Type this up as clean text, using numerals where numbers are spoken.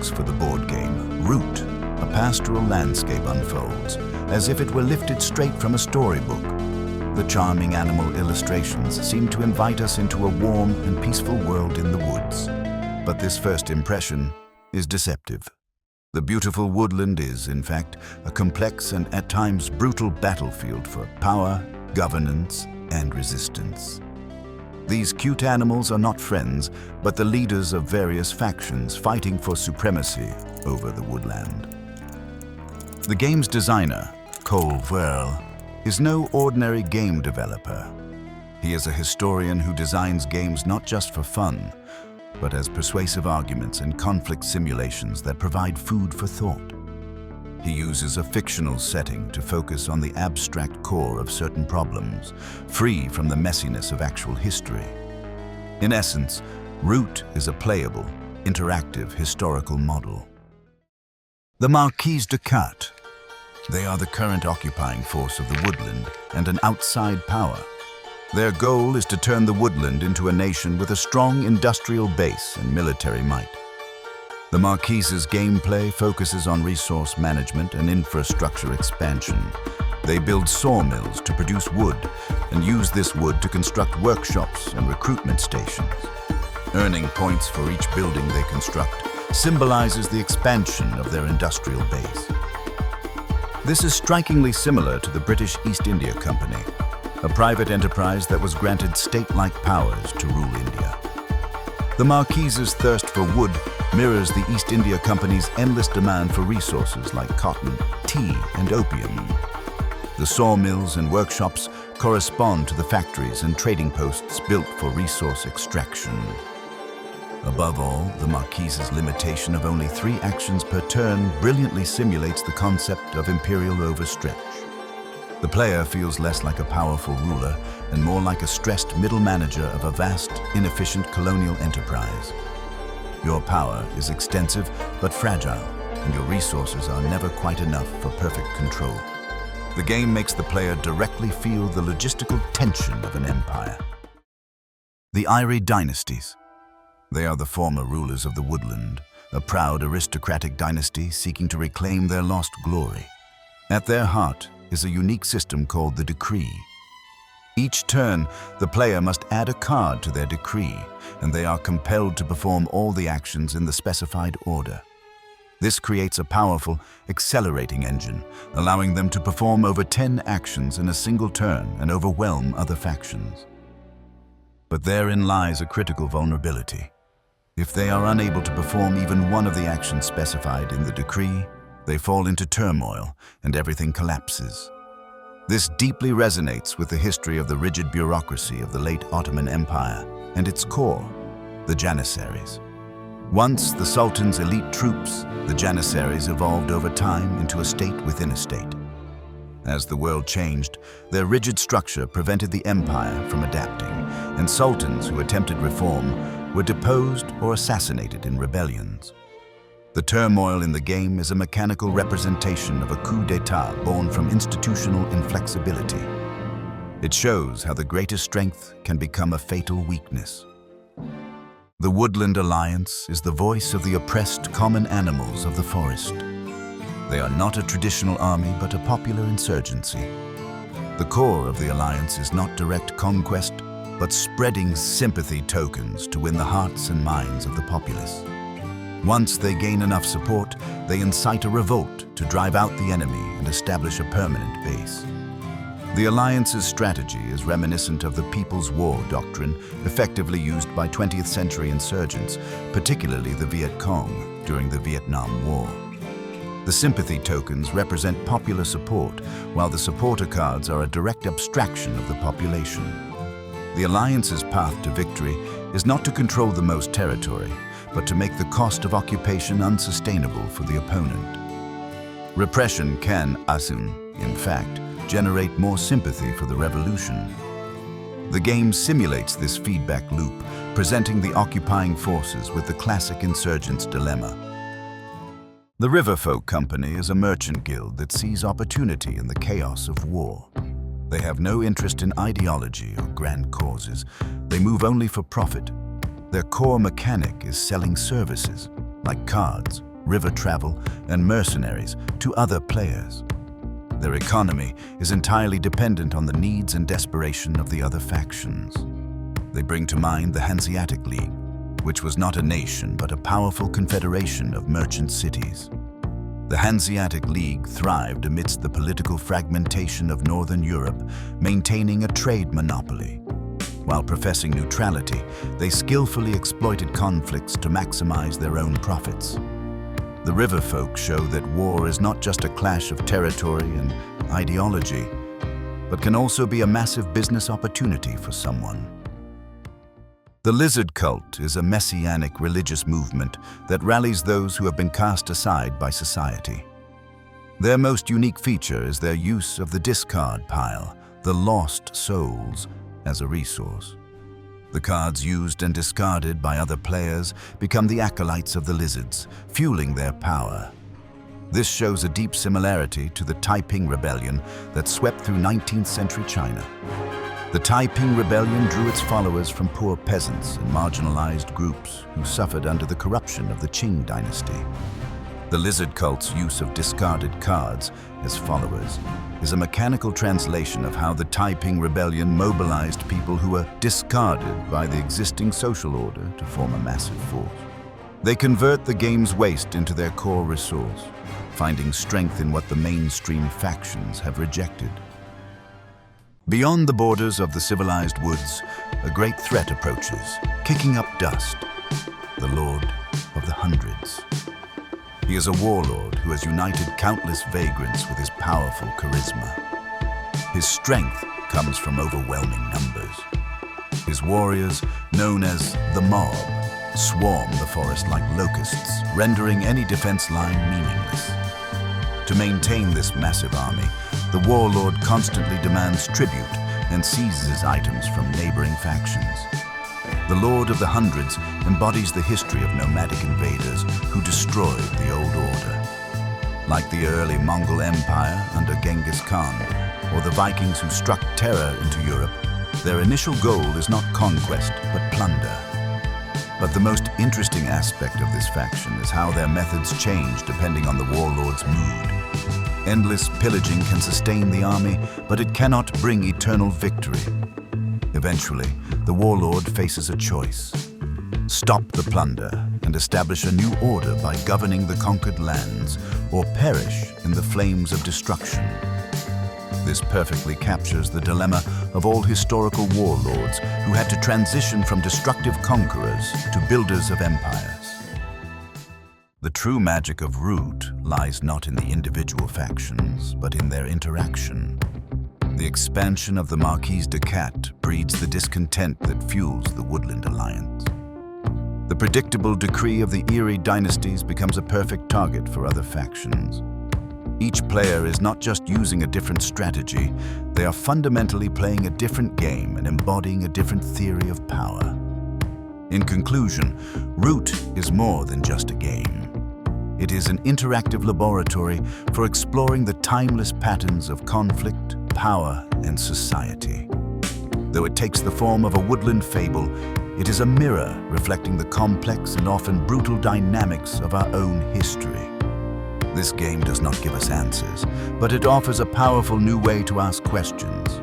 books for the board game, Root, a pastoral landscape unfolds, as if it were lifted straight from a storybook. The charming animal illustrations seem to invite us into a warm and peaceful world in the woods. But this first impression is deceptive. The beautiful woodland is, in fact, a complex and at times brutal battlefield for power, governance, and resistance. These cute animals are not friends, but the leaders of various factions fighting for supremacy over the woodland. The game's designer, Cole Whirl, is no ordinary game developer. He is a historian who designs games not just for fun, but as persuasive arguments and conflict simulations that provide food for thought. He uses a fictional setting to focus on the abstract core of certain problems, free from the messiness of actual history. In essence, Root is a playable, interactive historical model. The Marquise de Cat. They are the current occupying force of the woodland and an outside power. Their goal is to turn the woodland into a nation with a strong industrial base and military might. The Marquise's gameplay focuses on resource management and infrastructure expansion. They build sawmills to produce wood and use this wood to construct workshops and recruitment stations. Earning points for each building they construct symbolizes the expansion of their industrial base. This is strikingly similar to the British East India Company, a private enterprise that was granted state-like powers to rule India. The Marquise's thirst for wood mirrors the East India Company's endless demand for resources like cotton, tea, and opium. The sawmills and workshops correspond to the factories and trading posts built for resource extraction. Above all, the Marquise's limitation of only 3 actions per turn brilliantly simulates the concept of imperial overstretch. The player feels less like a powerful ruler and more like a stressed middle manager of a vast, inefficient colonial enterprise. Your power is extensive but fragile, and your resources are never quite enough for perfect control. The game makes the player directly feel the logistical tension of an empire. The Eerie Dynasties. They are the former rulers of the woodland, a proud aristocratic dynasty seeking to reclaim their lost glory. At their heart is a unique system called the Decree. Each turn, the player must add a card to their decree, and they are compelled to perform all the actions in the specified order. This creates a powerful, accelerating engine, allowing them to perform over 10 actions in a single turn and overwhelm other factions. But therein lies a critical vulnerability. If they are unable to perform even one of the actions specified in the decree, they fall into turmoil and everything collapses. This deeply resonates with the history of the rigid bureaucracy of the late Ottoman Empire and its core, the Janissaries. Once the Sultan's elite troops, the Janissaries evolved over time into a state within a state. As the world changed, their rigid structure prevented the empire from adapting, and sultans who attempted reform were deposed or assassinated in rebellions. The turmoil in the game is a mechanical representation of a coup d'etat born from institutional inflexibility. It shows how the greatest strength can become a fatal weakness. The Woodland Alliance is the voice of the oppressed common animals of the forest. They are not a traditional army, but a popular insurgency. The core of the alliance is not direct conquest, but spreading sympathy tokens to win the hearts and minds of the populace. Once they gain enough support, they incite a revolt to drive out the enemy and establish a permanent base. The Alliance's strategy is reminiscent of the People's War doctrine effectively used by 20th century insurgents, particularly the Viet Cong during the Vietnam War. The sympathy tokens represent popular support, while the supporter cards are a direct abstraction of the population. The Alliance's path to victory is not to control the most territory, but to make the cost of occupation unsustainable for the opponent. Repression can, in fact, generate more sympathy for the revolution. The game simulates this feedback loop, presenting the occupying forces with the classic insurgent's dilemma. The Riverfolk Company is a merchant guild that sees opportunity in the chaos of war. They have no interest in ideology or grand causes. They move only for profit. Their core mechanic is selling services, like cards, river travel, and mercenaries to other players. Their economy is entirely dependent on the needs and desperation of the other factions. They bring to mind the Hanseatic League, which was not a nation but a powerful confederation of merchant cities. The Hanseatic League thrived amidst the political fragmentation of Northern Europe, maintaining a trade monopoly. While professing neutrality, they skillfully exploited conflicts to maximize their own profits. The Riverfolk show that war is not just a clash of territory and ideology, but can also be a massive business opportunity for someone. The Lizard Cult is a messianic religious movement that rallies those who have been cast aside by society. Their most unique feature is their use of the discard pile, the lost souls, as a resource. The cards used and discarded by other players become the acolytes of the lizards, fueling their power. This shows a deep similarity to the Taiping Rebellion that swept through 19th century China. The Taiping Rebellion drew its followers from poor peasants and marginalized groups who suffered under the corruption of the Qing dynasty. The Lizard Cult's use of discarded cards as followers is a mechanical translation of how the Taiping Rebellion mobilized people who were discarded by the existing social order to form a massive force. They convert the game's waste into their core resource, finding strength in what the mainstream factions have rejected. Beyond the borders of the civilized woods, a great threat approaches, kicking up dust, the Lord of the Hundreds. He is a warlord who has united countless vagrants with his powerful charisma. His strength comes from overwhelming numbers. His warriors, known as the Mob, swarm the forest like locusts, rendering any defense line meaningless. To maintain this massive army, the warlord constantly demands tribute and seizes items from neighboring factions. The Lord of the Hundreds embodies the history of nomadic invaders who destroyed the old order. Like the early Mongol Empire under Genghis Khan, or the Vikings who struck terror into Europe, their initial goal is not conquest, but plunder. But the most interesting aspect of this faction is how their methods change depending on the warlord's mood. Endless pillaging can sustain the army, but it cannot bring eternal victory. Eventually, the warlord faces a choice. Stop the plunder and establish a new order by governing the conquered lands, or perish in the flames of destruction. This perfectly captures the dilemma of all historical warlords who had to transition from destructive conquerors to builders of empires. The true magic of Root lies not in the individual factions, but in their interaction. The expansion of the Marquise de Cat breeds the discontent that fuels the Woodland Alliance. The predictable decree of the Eerie Dynasties becomes a perfect target for other factions. Each player is not just using a different strategy, they are fundamentally playing a different game and embodying a different theory of power. In conclusion, Root is more than just a game. It is an interactive laboratory for exploring the timeless patterns of conflict, power, and society. Though it takes the form of a woodland fable, it is a mirror reflecting the complex and often brutal dynamics of our own history. This game does not give us answers, but it offers a powerful new way to ask questions.